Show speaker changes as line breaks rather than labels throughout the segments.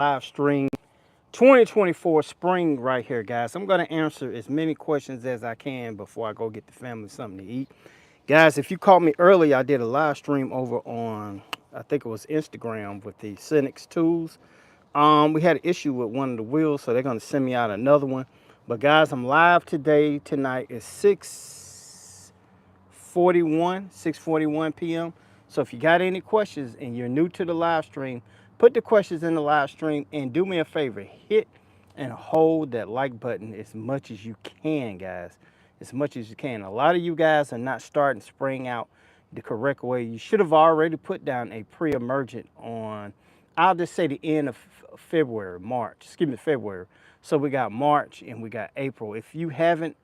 live stream 2024 spring right here, guys. I'm going to answer as many questions as I can before I go get the family something to eat. Guys, if you caught me earlier, I did a live stream over on, I think it was Instagram with the Cynics tools. We had an issue with one of the wheels, so they're going to send me out another one. But guys, I'm live today. Tonight is 6:41 p.m. So if you got any questions and you're new to the live stream, put the questions in the live stream and do me a favor, hit and hold that like button as much as you can, guys. As much as you can. A lot of you guys are not starting spring out the correct way. You should have already put down a pre-emergent on, I'll just say the end of February, March, excuse me, February. So we got March and we got April. If you haven't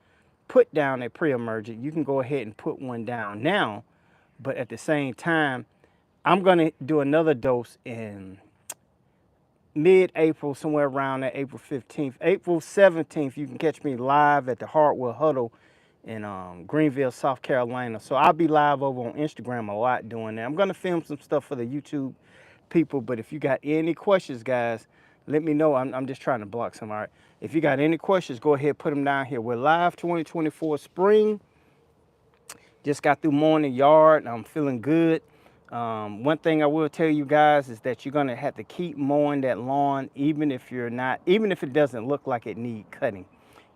put down a pre-emergent, you can go ahead and put one down now. But at the same time, I'm going to do another dose in mid-April, somewhere around that April 15th. April 17th, you can catch me live at the Hardware Huddle in Greenville, South Carolina. So I'll be live over on Instagram a lot doing that. I'm going to film some stuff for the YouTube people, but if you got any questions, guys, let me know. I'm just trying to block some. All right. If you got any questions, go ahead, put them down here. We're live 2024 spring. Just got through mowing the yard. I'm feeling good. One thing I will tell you guys is that you're gonna have to keep mowing that lawn, even if it doesn't look like it need cutting.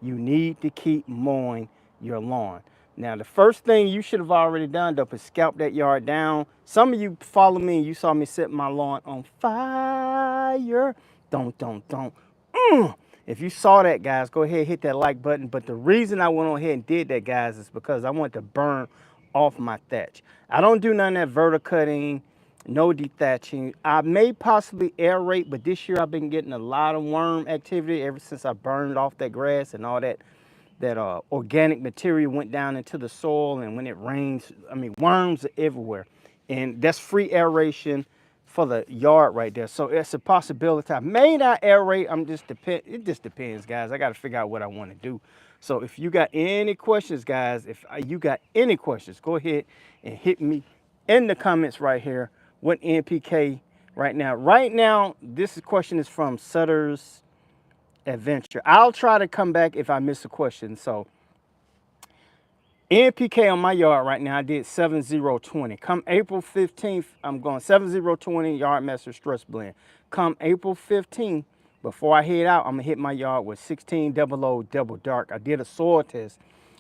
You need to keep mowing your lawn. Now, the first thing you should have already done though is scalp that yard down. Some of you follow me and you saw me set my lawn on fire. Don't. If you saw that, guys, go ahead and hit that like button. But the reason I went on ahead and did that, guys, is because I want to burn off my thatch. I don't do none of that verticutting, no dethatching. I may possibly aerate, but this year I've been getting a lot of worm activity ever since I burned off that grass and all that organic material went down into the soil. And when it rains, I mean, worms are everywhere. And that's free aeration for the yard right there. So it's a possibility. I may not aerate. It just depends, guys. I got to figure out what I want to do. So if you got any questions, guys, go ahead and hit me in the comments right here. What NPK right now? Right now, this question is from Sutter's Adventure. I'll try to come back if I miss a question. So NPK on my yard right now, I did 7020. Come April 15th, I'm going 7020 Yard Master Stress Blend. Come April 15th, before I head out, I'm gonna hit my yard with 1600 Double Dark. I did a soil test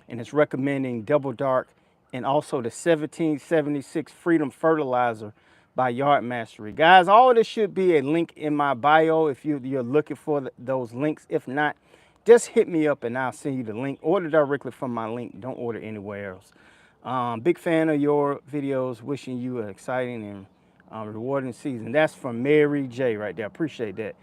and it's recommending Double Dark and also the 1776 Freedom Fertilizer by Yard Mastery. Guys, all of this should be a link in my bio if you're looking for those links. If not, just hit me up and I'll send you the link. Order directly from my link. Don't order anywhere else. Big fan of your videos. Wishing you an exciting and rewarding season. That's from Mary J right there. Appreciate that.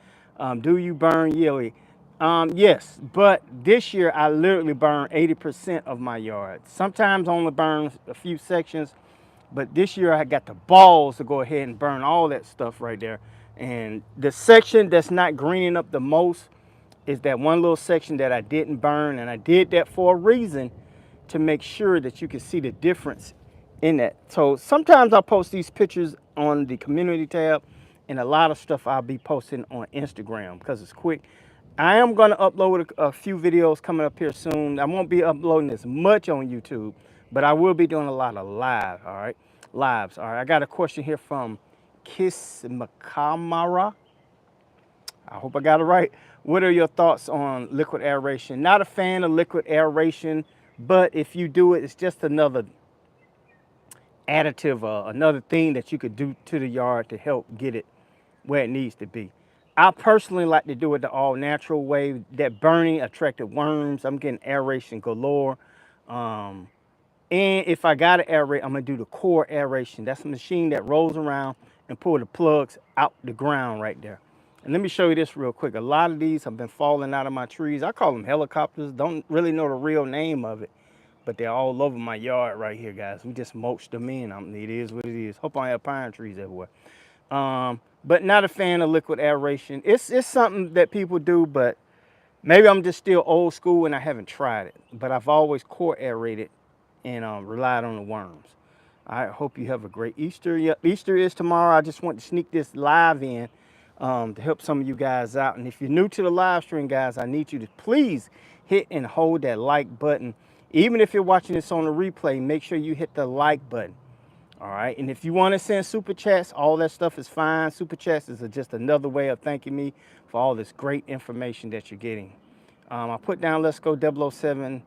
Do you burn yearly? Yes, but this year I literally burned 80% of my yard. Sometimes I only burn a few sections, but this year I got the balls to go ahead and burn all that stuff right there. And the section that's not greening up the most is that one little section that I didn't burn, and I did that for a reason, to make sure that you can see the difference in that. So sometimes I post these pictures on the community tab, and a lot of stuff I'll be posting on Instagram because it's quick. I am going to upload a few videos coming up here soon. I won't be uploading as much on YouTube, but I will be doing a lot of lives. All right. I got a question here from Kiss Makamara. I hope I got it right. What are your thoughts on liquid aeration? Not a fan of liquid aeration, but if you do it, it's just another additive, another thing that you could do to the yard to help get it where it needs to be. I personally like to do it the all natural way. That burning attracted worms. I'm getting aeration galore. And if I got to aerate, I'm gonna do the core aeration. That's a machine that rolls around and pull the plugs out the ground right there. And let me show you this real quick. A lot of these have been falling out of my trees. I call them helicopters. Don't really know the real name of it, but they're all over my yard right here, guys. We just mulched them in. It is what it is. Hope I have pine trees everywhere. But not a fan of liquid aeration. It's something that people do, but maybe I'm just still old school and I haven't tried it. But I've always core aerated and relied on the worms. I hope you have a great Easter. Yeah, Easter is tomorrow. I just want to sneak this live in to help some of you guys out. And if you're new to the live stream, guys, I need you to please hit and hold that like button. Even if you're watching this on the replay, make sure you hit the like button. All right. And if you want to send super chats, all that stuff is fine. Super chats is just another way of thanking me for all this great information that you're getting. I put down Let's Go 007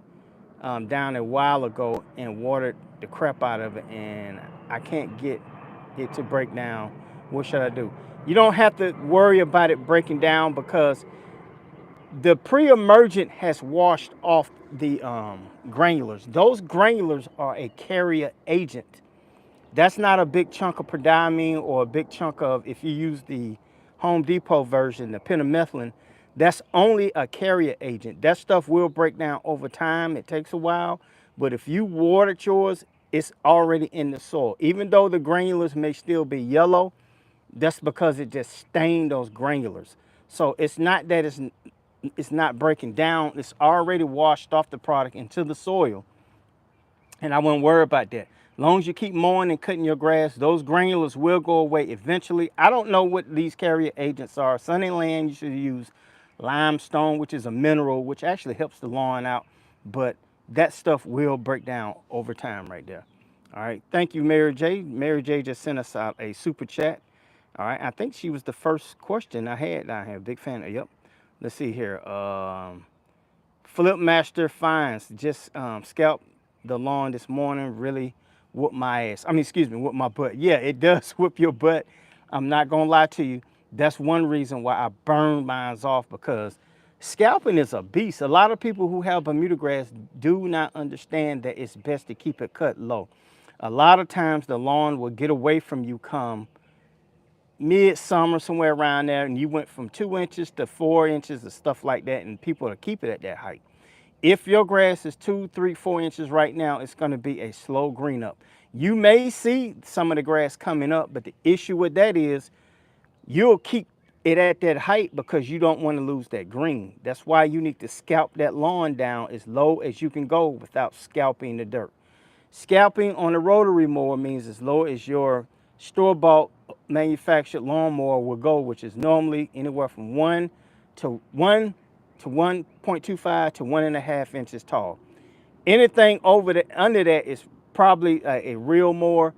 down a while ago and watered the crap out of it, and I can't get it to break down. What should I do? You don't have to worry about it breaking down because the pre-emergent has washed off the granulars. Those granulars are a carrier agent. That's not a big chunk of prodiamine or a big chunk of, if you use the Home Depot version, the pendimethalin, that's only a carrier agent. That stuff will break down over time. It takes a while. But if you watered yours, it's already in the soil. Even though the granulars may still be yellow, that's because it just stained those granulars. So it's not that it's not breaking down. It's already washed off the product into the soil. And I wouldn't worry about that. As long as you keep mowing and cutting your grass, those granulars will go away eventually. I don't know what these carrier agents are. Sunny land, you should use limestone, which is a mineral, which actually helps the lawn out. But that stuff will break down over time right there. All right. Thank you, Mary J. Mary J just sent us out a super chat. All right. I think she was the first question I had down here. Big fan of, yep. Let's see here. Flip Master Finds just scalped the lawn this morning. Really whooped my ass. I mean, excuse me, whooped my butt. Yeah, it does whoop your butt. I'm not gonna lie to you. That's one reason why I burned mine off, because scalping is a beast. A lot of people who have Bermuda grass do not understand that it's best to keep it cut low. A lot of times the lawn will get away from you come midsummer, somewhere around there, and you went from 2 inches to 4 inches and stuff like that, and people will keep it at that height. If your grass is 2, 3, 4 inches right now, it's going to be a slow green up. You may see some of the grass coming up, but the issue with that is you'll keep it at that height because you don't want to lose that green. That's why you need to scalp that lawn down as low as you can go without scalping the dirt. Scalping on a rotary mower means as low as your store-bought manufactured lawnmower will go, which is normally anywhere from 1 to 1.25 to 1.5 inches tall. Anything over the under that is probably a real mower.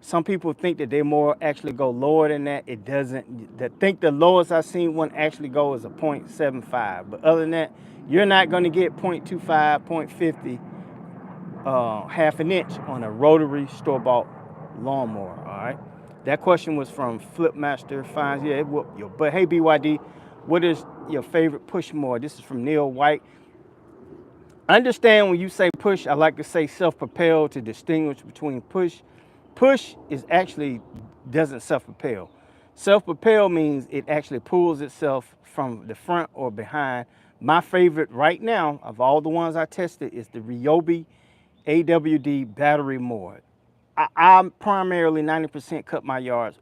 Some people think that their mower actually go lower than that. It doesn't. I think the lowest I've seen one actually go is a 0.75. But other than that, you're not going to get 0.25, 0.50 half an inch on a rotary store-bought lawnmower. All right. That question was from Flipmaster Finds. Yeah, it whooped your butt. Hey BYD, what is your favorite push mower? This is from Neil White. Understand when you say push, I like to say self-propel to distinguish between push. Push is actually doesn't self-propel. Self-propel means it actually pulls itself from the front or behind. My favorite right now of all the ones I tested is the Ryobi AWD battery mower. I primarily 90% cut my yard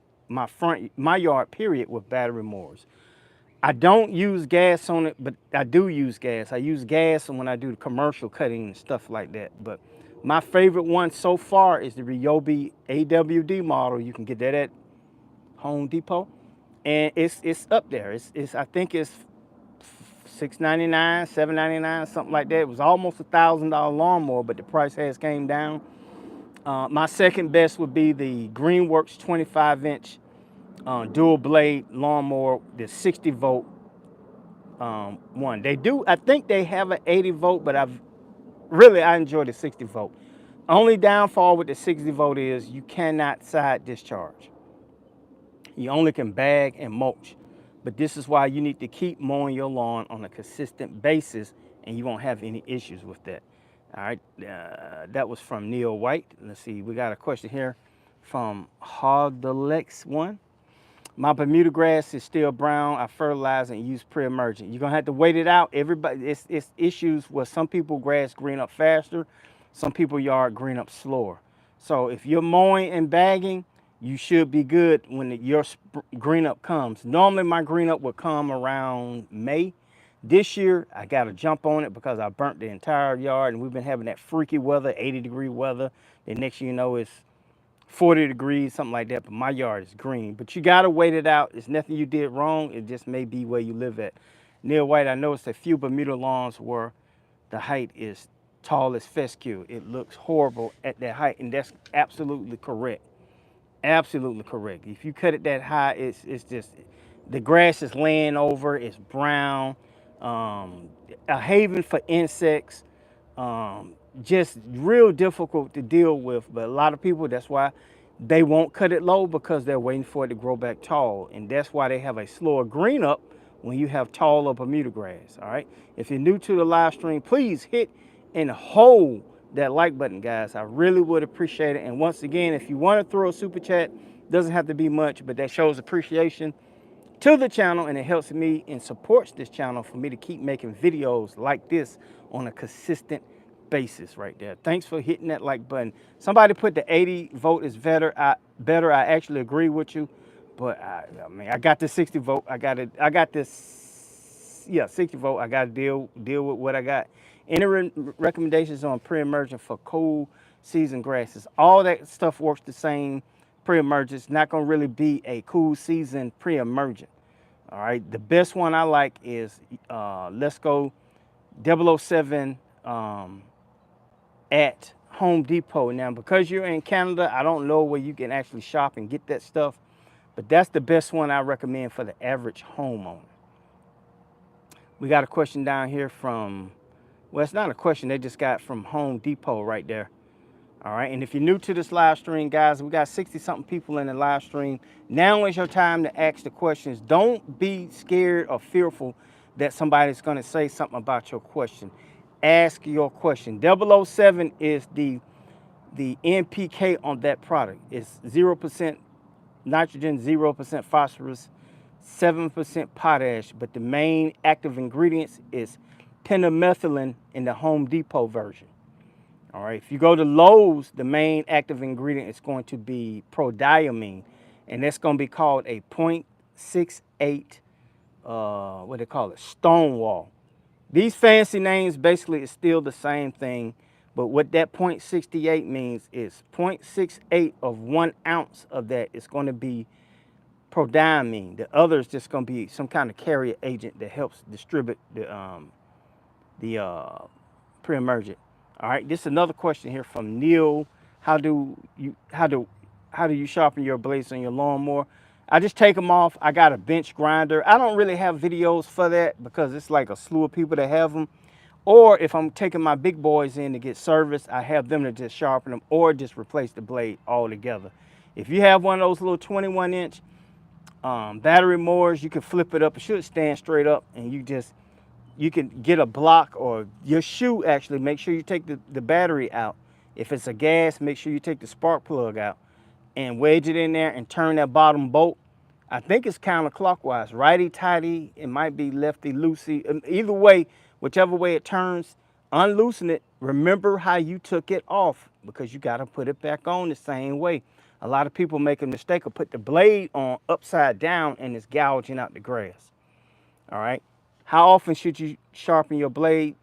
period with battery mowers. I don't use gas on it, but I do use gas. I use gas when I do the commercial cutting and stuff like that. But my favorite one so far is the Ryobi AWD model. You can get that at Home Depot, and it's up there. It's I think it's $6.99, $7.99, something like that. It was almost $1,000 lawnmower, but the price has came down. My second best would be the Greenworks 25-inch dual blade lawnmower, the 60 volt one. They do, I think they have an 80 volt, but I enjoy the 60 volt. Only downfall with the 60 volt is you cannot side discharge. You only can bag and mulch. But this is why you need to keep mowing your lawn on a consistent basis, and you won't have any issues with that. All right, that was from Neil White. Let's see, we got a question here from Hogdalex1. My Bermuda grass is still brown. I fertilize and use pre-emergent. You're gonna have to wait it out. Everybody, it's issues where some people grass green up faster, some people yard green up slower. So if you're mowing and bagging, you should be good when your green up comes. Normally my green up would come around May. This year I got to jump on it because I burnt the entire yard, and we've been having that freaky weather, 80-degree weather. The next thing you know, it's 40 degrees, something like that, but my yard is green. But you gotta wait it out. It's nothing you did wrong. It just may be where you live at. Neil White, I noticed a few Bermuda lawns where the height is tall as fescue. It looks horrible at that height, and that's absolutely correct. Absolutely correct. If you cut it that high, it's just the grass is laying over. It's brown. A haven for insects. Just real difficult to deal with. But a lot of people, that's why they won't cut it low, because they're waiting for it to grow back tall, and that's why they have a slower green up when you have taller Bermuda grass. All right. If you're new to the live stream, please hit and hold that like button, guys. I really would appreciate it. And once again, if you want to throw a super chat, doesn't have to be much, but that shows appreciation to the channel, and it helps me and supports this channel for me to keep making videos like this on a consistent basis right there. Thanks for hitting that like button. Somebody put the 80 vote is better. I actually agree with you, but I mean, I got the 60 vote. I got this, yeah, 60 vote. I got to deal with what I got. Any recommendations on pre-emergent for cool season grasses? All that stuff works the same. Pre-emergent, it's not going to really be a cool season pre-emergent. All right, the best one I like is Let's Go 007 at Home Depot. Now, because you're in Canada, I don't know where you can actually shop and get that stuff, but that's the best one I recommend for the average homeowner. We got a question down here from, well, it's not a question, they just got from Home Depot right there. All right, and if you're new to this live stream, guys, we got 60-something people in the live stream. Now is your time to ask the questions. Don't be scared or fearful that somebody's going to say something about your question. Ask your question. 007 is the NPK on that product. It's 0% nitrogen, 0% phosphorus, 7% potash, but the main active ingredients is pendimethalin in the Home Depot version. All right, if you go to Lowe's, the main active ingredient is going to be prodiamine, and that's going to be called a 0.68, what they call it, Stonewall. These fancy names basically is still the same thing, but what that 0.68 means is 0.68 of 1 ounce of that is going to be prodiamine. The other is just going to be some kind of carrier agent that helps distribute the pre-emergent. All right, this is another question here from Neil. How do you sharpen your blades on your lawnmower? I just take them off. I got a bench grinder. I don't really have videos for that because it's like a slew of people that have them. Or if I'm taking my big boys in to get service, I have them to just sharpen them or just replace the blade altogether. If you have one of those little 21-inch battery mowers, you can flip it up. It should stand straight up, and you can get a block or your shoe. Actually, make sure you take the battery out. If it's a gas, make sure you take the spark plug out and wedge it in there and turn that bottom bolt. I think it's counterclockwise, righty-tighty. It might be lefty-loosey. Either way, whichever way it turns, unloosen it. Remember how you took it off, because you got to put it back on the same way. A lot of people make a mistake of put the blade on upside down and it's gouging out the grass. All right. How often should you sharpen your blade?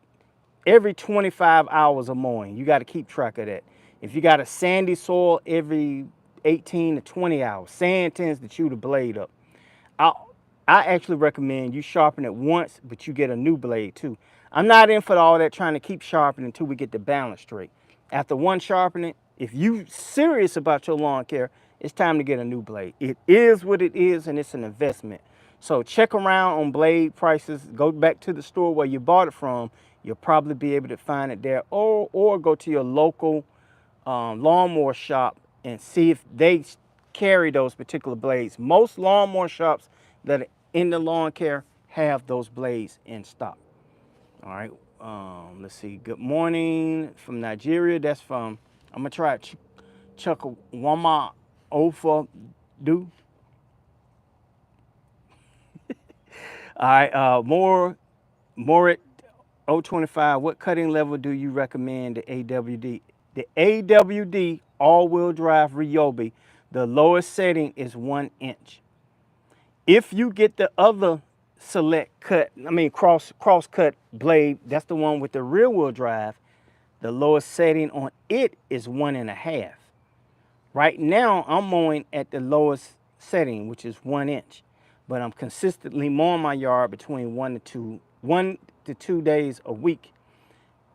Every 25 hours of mowing. You got to keep track of that. If you got a sandy soil, every 18 to 20 hours. Sand tends to chew the blade up. I actually recommend you sharpen it once, but you get a new blade too. I'm not in for all that trying to keep sharpening until we get the balance straight. After one sharpening, if you serious about your lawn care, it's time to get a new blade. It is what it is, and it's an investment. So check around on blade prices. Go back to the store where you bought it from. You'll probably be able to find it there, or go to your local lawnmower shop and see if they carry those particular blades. Most lawnmower shops that are in the lawn care have those blades in stock. All right. Let's see. Good morning from Nigeria. That's from, I'm gonna try Chukwuma Ofa Do. All right, more at 025. What cutting level do you recommend the AWD? The AWD all-wheel drive Ryobi, the lowest setting is 1 inch. If you get the other select cut, cross cut blade, that's the one with the rear wheel drive, the lowest setting on it is 1.5. Right now, I'm mowing at the lowest setting, which is 1 inch, but I'm consistently mowing my yard between 1 to 2 days a week.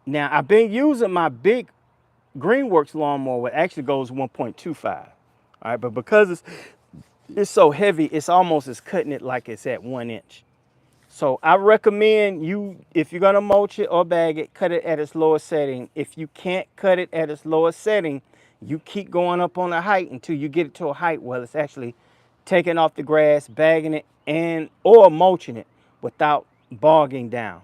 Now, I've been using my big Greenworks lawnmower, which actually goes 1.25. All right, but because it's so heavy, it's almost as cutting it like it's at 1 inch. So I recommend you, if you're gonna mulch it or bag it, cut it at its lowest setting. If you can't cut it at its lowest setting, you keep going up on the height until you get it to a height where it's actually taking off the grass, bagging it, and or mulching it without bogging down.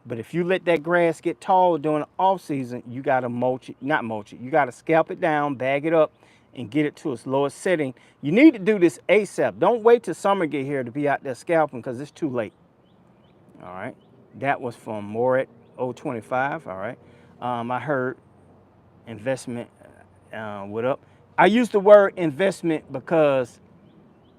But if you let that grass get tall during the off season, you gotta mulch it, not mulch it, you gotta scalp it down, bag it up, and get it to its lowest setting. You need to do this ASAP. Don't wait till summer get here to be out there scalping because it's too late. All right, that was from Morat 025. All right, I heard investment. What up? I use the word investment because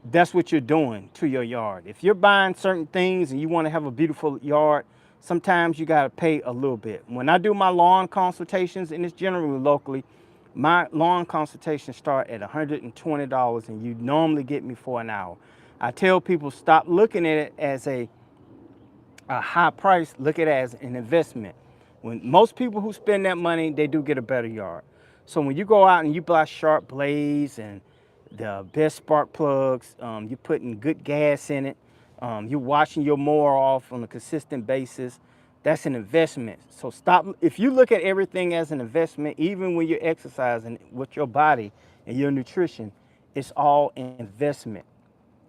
that's what you're doing to your yard. If you're buying certain things and you want to have a beautiful yard, sometimes you got to pay a little bit. When I do my lawn consultations, and it's generally locally, my lawn consultations start at $120, and you normally get me for an hour. I tell people stop looking at it as a high price, look at it as an investment. When most people who spend that money, they do get a better yard. So when you go out and you buy sharp blades and the best spark plugs, you're putting good gas in it, you're washing your mower off on a consistent basis, that's an investment. So stop, if you look at everything as an investment, even when you're exercising with your body and your nutrition, it's all investment.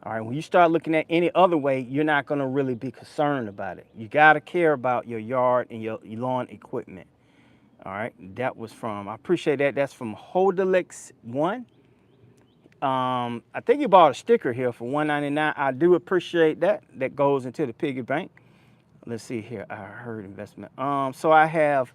All right, when you start looking at any other way, you're not going to really be concerned about it. You got to care about your yard and your lawn equipment. All right, that was from, I appreciate that. That's from Hodelix1. I think you bought a sticker here for $1.99. I do appreciate that. That goes into the piggy bank. Let's see here. I heard investment. So I have,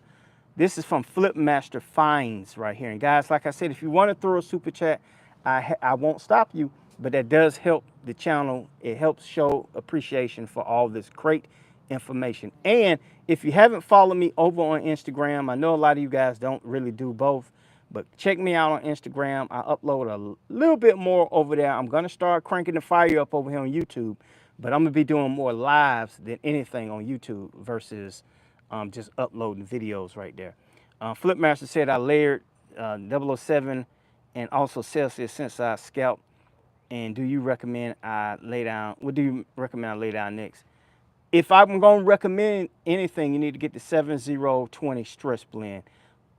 this is from Flipmaster Finds right here. And guys, like I said, if you want to throw a super chat, I won't stop you, but that does help the channel. It helps show appreciation for all this great information. And if you haven't followed me over on Instagram, I know a lot of you guys don't really do both, but check me out on Instagram. I upload a little bit more over there. I'm going to start cranking the fire up over here on YouTube, but I'm going to be doing more lives than anything on YouTube versus just uploading videos right there. Flipmaster said I layered 007 and also Celsius since I scalp. And do you recommend I lay down? What do you recommend I lay down next? If I'm going to recommend anything, you need to get the 7020 stress blend.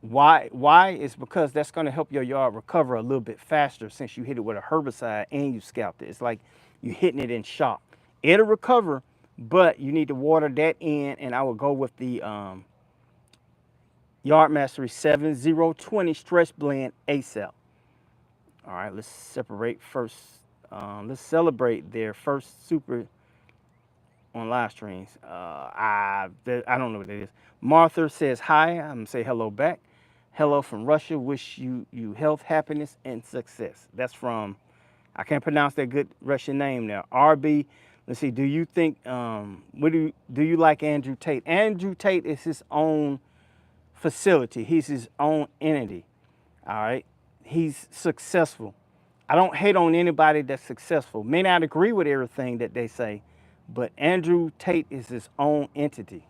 Why? Why is because that's going to help your yard recover a little bit faster since you hit it with a herbicide and you scalped it. It's like you hitting it in shock. It'll recover, but you need to water that in, and I would go with the Yard Mastery 7020 stress blend ASAP. All right, let's separate first. Let's celebrate their first super on live streams. I don't know what it is. Martha says hi. I'm gonna say hello back. Hello from Russia. Wish you health, happiness, and success. That's from, I can't pronounce that good Russian name now. RB. Let's see. Do you think do you like Andrew Tate? Andrew Tate is his own facility. He's his own entity. All right. He's successful. I don't hate on anybody that's successful. May not agree with everything that they say, but Andrew Tate is his own entity.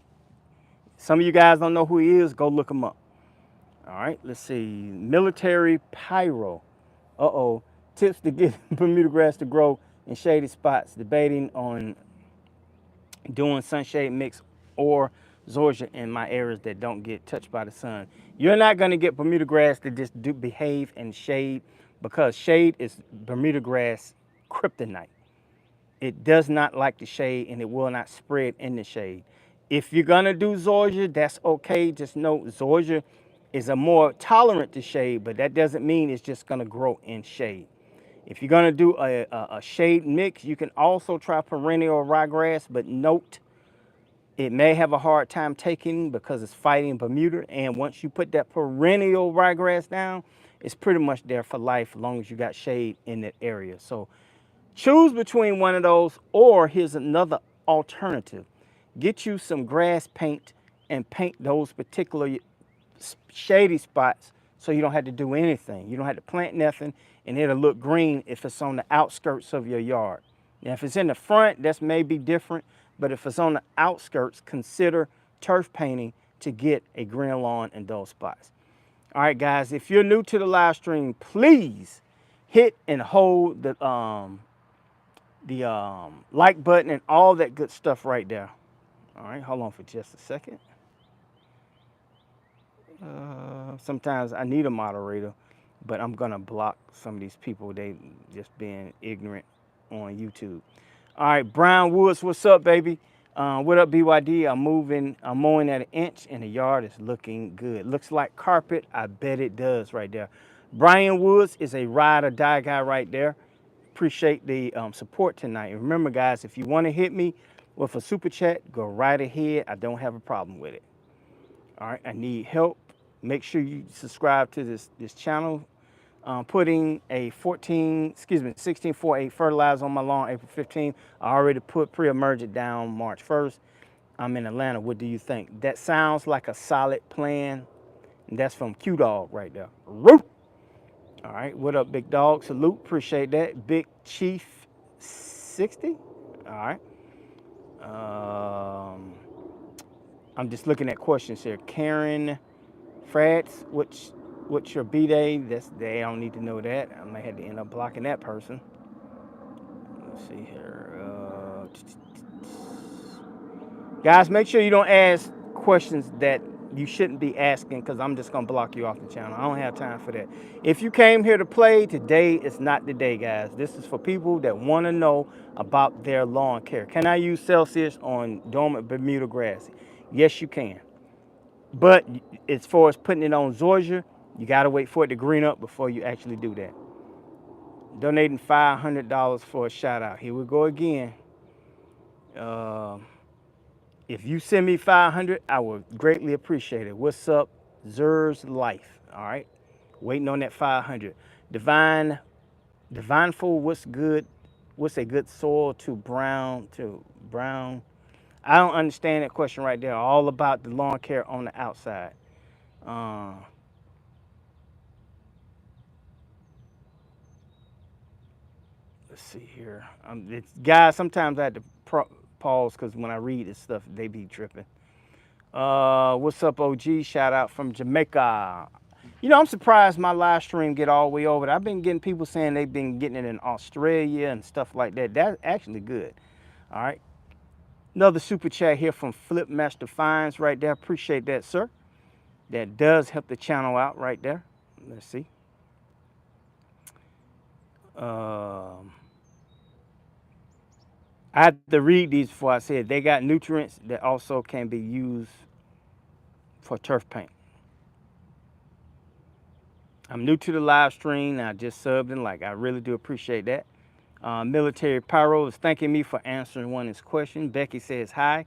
Some of you guys don't know who he is, go look him up. All right, let's see. Military Pyro. Uh-oh. Tips to get Bermuda grass to grow in shady spots. Debating on doing sunshade mix or zoysia in my areas that don't get touched by the sun. You're not going to get Bermuda grass to just behave in shade because shade is Bermuda grass kryptonite. It does not like the shade and it will not spread in the shade. If you're going to do zoysia, that's okay. Just know zoysia is a more tolerant to shade, but that doesn't mean it's just going to grow in shade. If you're going to do a shade mix, you can also try perennial ryegrass, but note it may have a hard time taking because it's fighting Bermuda. And once you put that perennial ryegrass down, it's pretty much there for life as long as you got shade in that area. So choose between one of those, or here's another alternative. Get you some grass paint and paint those particular shady spots so you don't have to do anything. You don't have to plant nothing, and it'll look green if it's on the outskirts of your yard. Now, if it's in the front, that's maybe different, but if it's on the outskirts, consider turf painting to get a green lawn in those spots. All right, guys, if you're new to the live stream, please hit and hold the like button and all that good stuff right there. All right, hold on for just a second. Sometimes I need a moderator, but I'm gonna block some of these people. They just being ignorant on YouTube. All right, Brian Woods, what's up, baby? What up, BYD? I'm mowing at an inch, and the yard is looking good. Looks like carpet. I bet it does right there. Brian Woods is a ride or die guy right there. Appreciate the support tonight. And remember, guys, if you want to hit me with a super chat, go right ahead. I don't have a problem with it. All right, I need help. Make sure you subscribe to this channel. Putting a 16.48 fertilizer on my lawn April 15th. I already put pre-emergent down March 1st. I'm in Atlanta. What do you think? That sounds like a solid plan. And that's from Q Dog right there. Roo! All right, what up, big dog? Salute, appreciate that. Big Chief 60. All right. I'm just looking at questions here. Karen Frats, what's your B-Day? They don't need to know that. I might have to end up blocking that person. Let's see here. Guys, make sure you don't ask questions that you shouldn't be asking, because I'm just going to block you off the channel. I don't have time for that. If you came here to play, today is not the day, guys. This is for people that want to know about their lawn care. Can I use Celsius on dormant Bermuda grass? Yes, you can. But as far as putting it on zoysia, you got to wait for it to green up before you actually do that. Donating $500 for a shout out. Here we go again. If you send me 500, I would greatly appreciate it. What's up, Zer's Life? All right, waiting on that 500. Divineful, what's good? What's a good soil to brown? I don't understand that question right there. All about the lawn care on the outside. Let's see here. Guys, sometimes I have to pause because when I read this stuff, they be tripping. What's up, OG? Shout out from Jamaica. You know, I'm surprised my live stream get all the way over there. I've been getting people saying they've been getting it in Australia and stuff like that. That's actually good. All right. Another super chat here from Flipmaster Finds right there. Appreciate that, sir. That does help the channel out right there. Let's see. I had to read these before I said they got nutrients that also can be used for turf paint. I'm new to the live stream. I just subbed and I really do appreciate that. Military Pyro is thanking me for answering one of his questions. Becky says hi.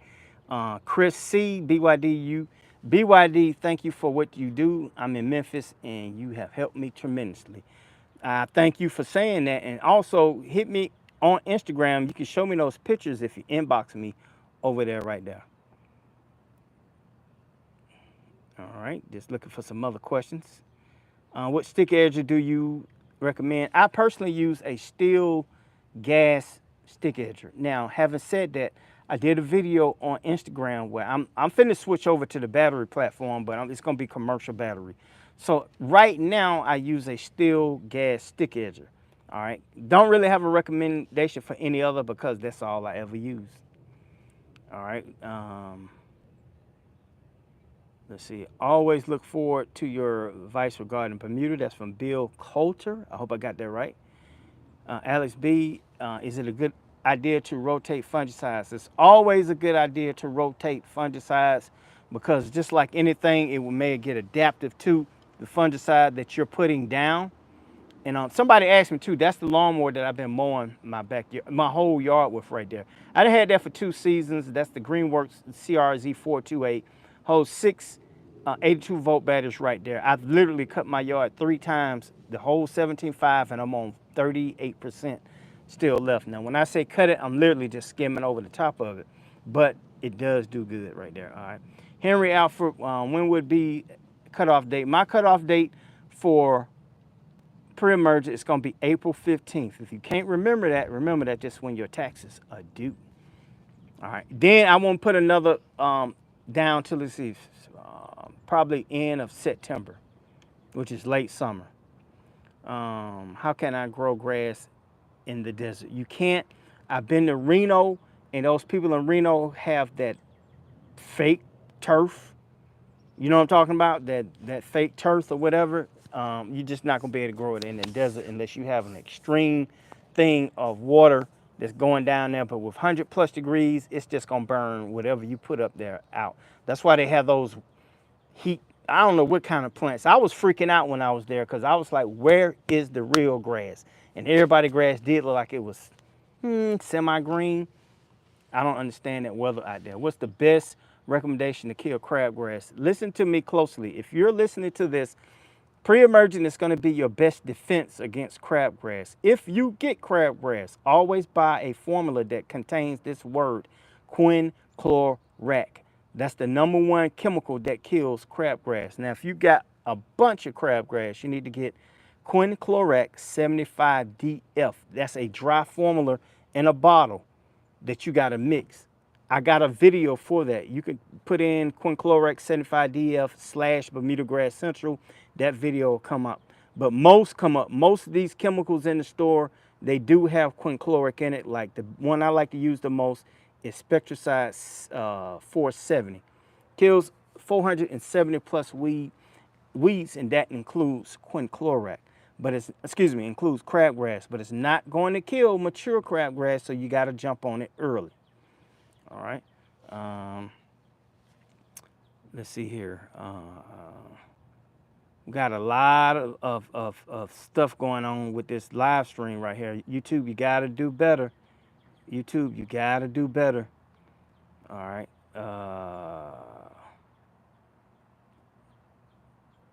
Chris C, BYD, thank you for what you do. I'm in Memphis and you have helped me tremendously. Thank you for saying that. And also hit me on Instagram. You can show me those pictures if you inbox me over there right there. All right, just looking for some other questions. What stick edger do you recommend? I personally use a steel gas stick edger. Now, having said that, I did a video on Instagram where I'm finna switch over to the battery platform, but it's gonna be commercial battery. So right now I use a steel gas stick edger. All right, don't really have a recommendation for any other because that's all I ever use. All right. Let's see. Always look forward to your advice regarding Bermuda. That's from Bill Coulter. I hope I got that right. Alex B, is it a good idea to rotate fungicides? It's always a good idea to rotate fungicides because just like anything, it may get adaptive to the fungicide that you're putting down. And somebody asked me too, that's the lawnmower that I've been mowing my whole yard with right there. I done had that for 2 seasons. That's the Greenworks CRZ 428. Holds 6 82 volt batteries right there. I've literally cut my yard 3 times, the whole 17.5, and I'm on 38% still left. Now, when I say cut it, I'm literally just skimming over the top of it, but it does do good right there. All right. Henry Alfred, when would be cutoff date? My cutoff date for pre-emergent, it's going to be April 15th. If you can't remember that just when your taxes are due. All right. Then I won't put another down till it's probably end of September, which is late summer. How can I grow grass in the desert? You can't. I've been to Reno, and those people in Reno have that fake turf. You know what I'm talking about? That fake turf or whatever. You're just not gonna be able to grow it in the desert unless you have an extreme thing of water that's going down there. But with 100+ degrees, it's just gonna burn whatever you put up there out. That's why they have those heat. I don't know what kind of plants. I was freaking out when I was there because I was like, where is the real grass? And everybody grass did look like it was semi-green. I don't understand that weather out there. What's the best recommendation to kill crabgrass? Listen to me closely. If you're listening to this, pre-emergent is going to be your best defense against crabgrass. If you get crabgrass, always buy a formula that contains this word, quinclorac. That's the #1 chemical that kills crabgrass. Now, if you got a bunch of crabgrass, you need to get quinclorac 75DF. That's a dry formula in a bottle that you got to mix. I got a video for that. You can put in quinclorac 75DF / Bermuda Grass Central. That video will come up. But most come up. Most of these chemicals in the store, they do have quinclorac in it. Like the one I like to use the most is Spectracide 470. Kills 470+ weeds, and that includes quinclorac. But includes crabgrass, but it's not going to kill mature crabgrass, so you got to jump on it early. All right. Let's see here. We got a lot of stuff going on with this live stream right here. YouTube, you got to do better. YouTube, you got to do better. All right.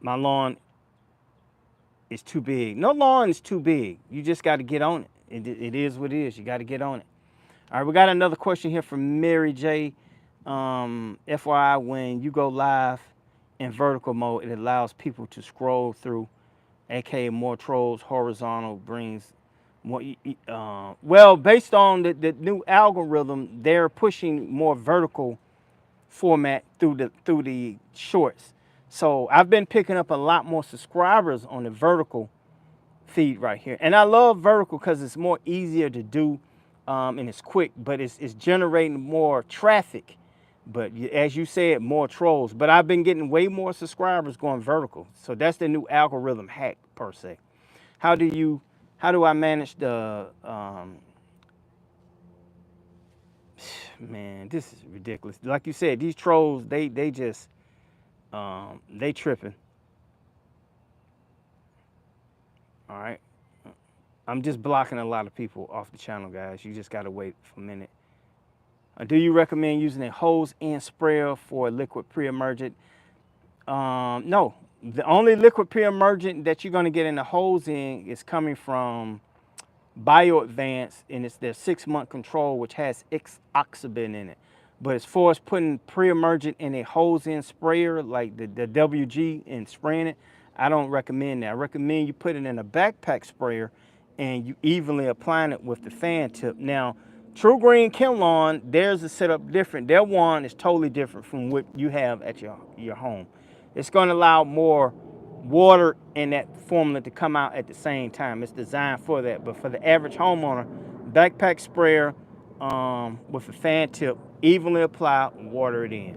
My lawn is too big. No lawn is too big. You just got to get on it. It is what it is. You got to get on it. All right, we got another question here from Mary J. FYI, when you go live in vertical mode, it allows people to scroll through, aka more trolls. Horizontal brings more. Well, based on the new algorithm, they're pushing more vertical format through the shorts. So I've been picking up a lot more subscribers on the vertical feed right here, and I love vertical because it's more easier to do. And it's quick, but it's generating more traffic. But as you said, more trolls. But I've been getting way more subscribers going vertical. So that's the new algorithm hack per se. How do I manage the, man, this is ridiculous. Like you said, these trolls, they just, they tripping. All right. I'm just blocking a lot of people off the channel, guys. You just gotta wait for a minute. Do you recommend using a hose and sprayer for liquid pre-emergent? No. The only liquid pre-emergent that you're gonna get in the hose in is coming from Bio Advance, and it's their 6-month control, which has oxybin in it. But as far as putting pre-emergent in a hose-in sprayer like the WG and spraying it, I don't recommend that. I recommend you put it in a backpack sprayer and you evenly applying it with the fan tip. Now, True Green Chem Lawn, theirs is set up different. Their wand is totally different from what you have at your home. It's going to allow more water in that formula to come out at the same time. It's designed for that. But for the average homeowner, backpack sprayer with a fan tip, evenly apply, water it in.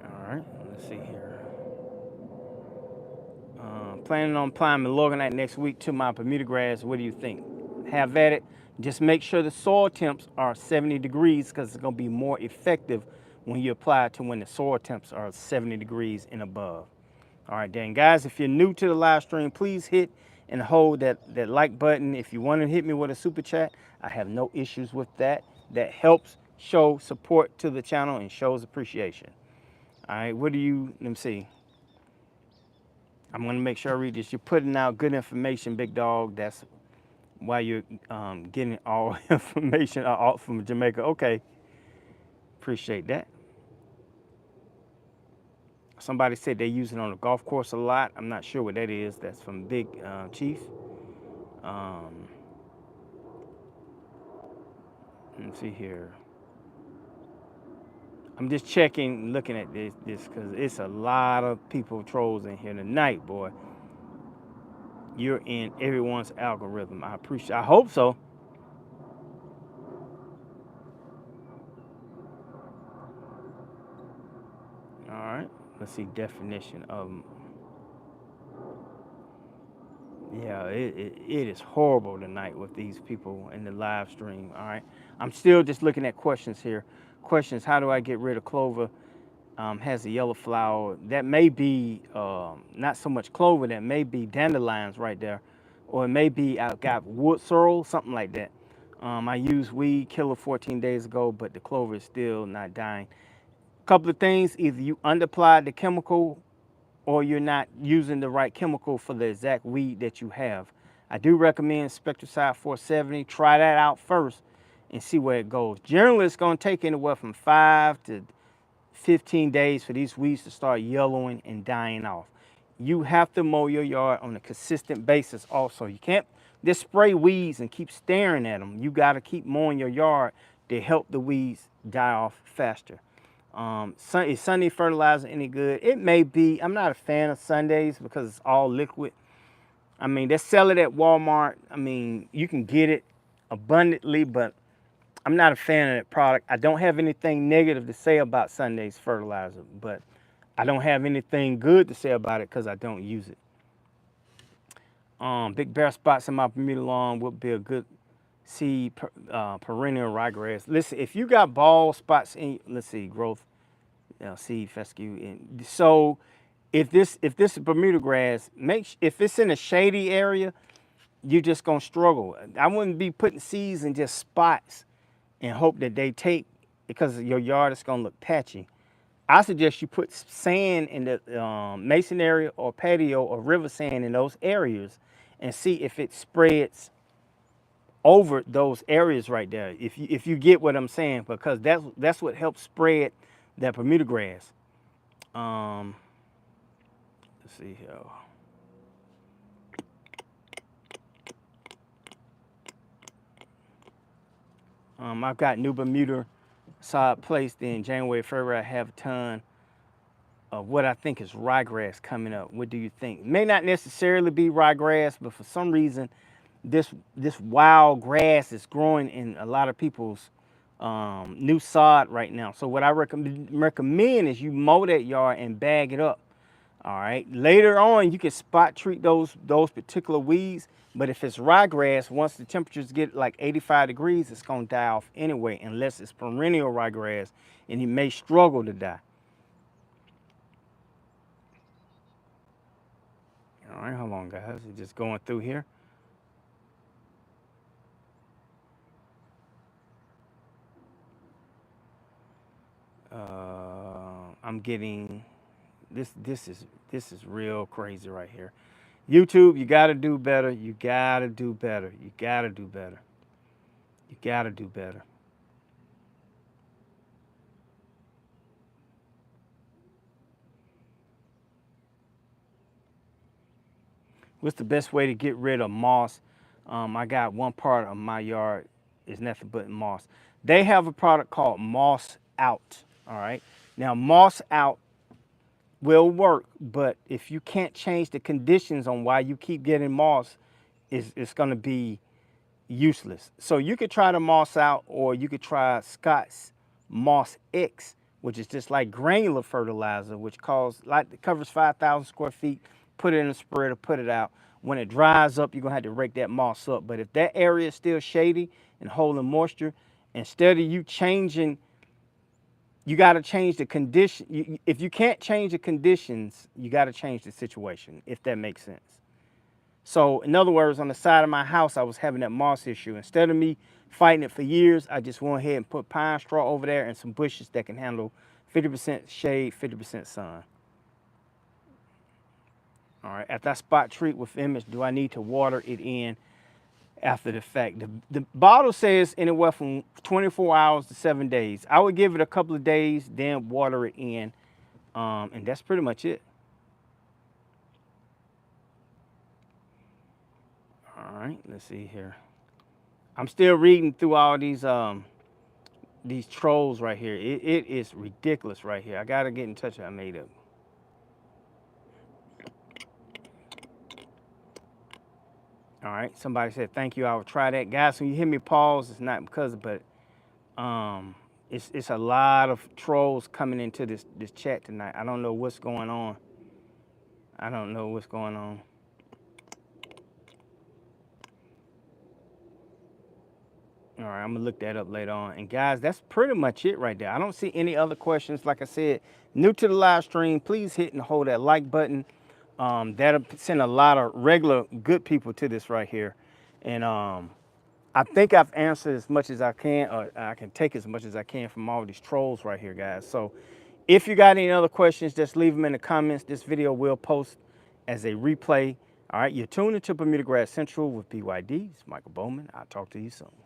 All right, let's see here. Planning on applying Milorganite next week to my Bermuda grass. What do you think? Have at it. Just make sure the soil temps are 70 degrees because it's going to be more effective when you apply it to when the soil temps are 70 degrees and above. All right, then, guys, if you're new to the live stream, please hit and hold that like button. If you want to hit me with a super chat, I have no issues with that. That helps show support to the channel and shows appreciation. All right, let me see. I'm going to make sure I read this. You're putting out good information, big dog. That's why you're getting all information out from Jamaica. Okay. Appreciate that. Somebody said they use it on the golf course a lot. I'm not sure what that is. That's from Big Chief. Um, let's see here. I'm just checking, looking at this because it's a lot of people trolls in here tonight, boy. You're in everyone's algorithm. I appreciate. I hope so. All right. Let's see definition of. Yeah, it is horrible tonight with these people in the live stream. All right. I'm still just looking at questions here. Questions: how do I get rid of clover? Has a yellow flower. That may be not so much clover. That may be dandelions right there, or it may be I got wood sorrel, something like that. I used weed killer 14 days ago, but the clover is still not dying. Couple of things: either you underapplied the chemical, or you're not using the right chemical for the exact weed that you have. I do recommend Spectricide 470. Try that out first and see where it goes. Generally, it's going to take anywhere from 5 to 15 days for these weeds to start yellowing and dying off. You have to mow your yard on a consistent basis also. You can't just spray weeds and keep staring at them. You got to keep mowing your yard to help the weeds die off faster. Is Sunday fertilizer any good? It may be. I'm not a fan of Sundays because it's all liquid. I mean, they sell it at Walmart. I mean, you can get it abundantly, but I'm not a fan of that product. I don't have anything negative to say about Sunday's fertilizer, but I don't have anything good to say about it because I don't use it. Big bare spots in my Bermuda lawn would be a good seed perennial ryegrass. Listen, if you got bald spots in, let's see, growth, seed fescue. And so if this is Bermuda grass, if it's in a shady area, you're just gonna struggle. I wouldn't be putting seeds in just spots and hope that they take because your yard is gonna look patchy. I suggest you put sand in the mason area or patio or river sand in those areas and see if it spreads over those areas right there. If you get what I'm saying, because that's what helps spread that Bermuda grass. Um, let's see here. I've got new Bermuda sod placed in January, February. I have a ton of what I think is ryegrass coming up. What do you think? It may not necessarily be ryegrass, but for some reason, this wild grass is growing in a lot of people's new sod right now. So what I recommend is you mow that yard and bag it up. All right. Later on, you can spot treat those particular weeds. But if it's ryegrass, once the temperatures get like 85 degrees, it's gonna die off anyway, unless it's perennial ryegrass, and it may struggle to die. All right, hold on, guys. We're just going through here. I'm getting this. This is real crazy right here. YouTube, you got to do better. You got to do better. You got to do better. You got to do better. What's the best way to get rid of moss? I got one part of my yard is nothing but moss. They have a product called Moss Out. All right. Now, Moss Out will work, but if you can't change the conditions on why you keep getting moss, it's going to be useless. So you could try the Moss Out, or you could try Scott's Moss X, which is just like granular fertilizer, which covers 5,000 square feet. Put it in a spreader, put it out. When it dries up, you're gonna have to rake that moss up. But if that area is still shady and holding moisture, instead of you changing, you got to change the condition. If you can't change the conditions, you got to change the situation, if that makes sense. So in other words, on the side of my house, I was having that moss issue. Instead of me fighting it for years, I just went ahead and put pine straw over there and some bushes that can handle 50% shade, 50% sun. All right, after I spot treat with image, do I need to water it in after the fact? The bottle says anywhere from 24 hours to 7 days. I would give it a couple of days, then water it in And that's pretty much it. All right, let's see here. I'm still reading through all these trolls right here. It is ridiculous right here. I gotta get in touch with I made up. All right, somebody said thank you. I will try that, guys. When you hear me pause, it's not because of, but um, it's a lot of trolls coming into this chat tonight. I don't know what's going on. I don't know what's going on. All right, I'm gonna look that up later on. And guys, that's pretty much it right there. I don't see any other questions. Like I said, new to the live stream, please hit and hold that like button. That'll send a lot of regular good people to this right here. And I think I've answered as much as I can, or I can take as much as I can from all these trolls right here, guys. So if you got any other questions, just leave them in the comments. This video will post as a replay. All right, you're tuned into Bermuda Grad Central with BYD. It's Michael Bowman. I'll talk to you soon.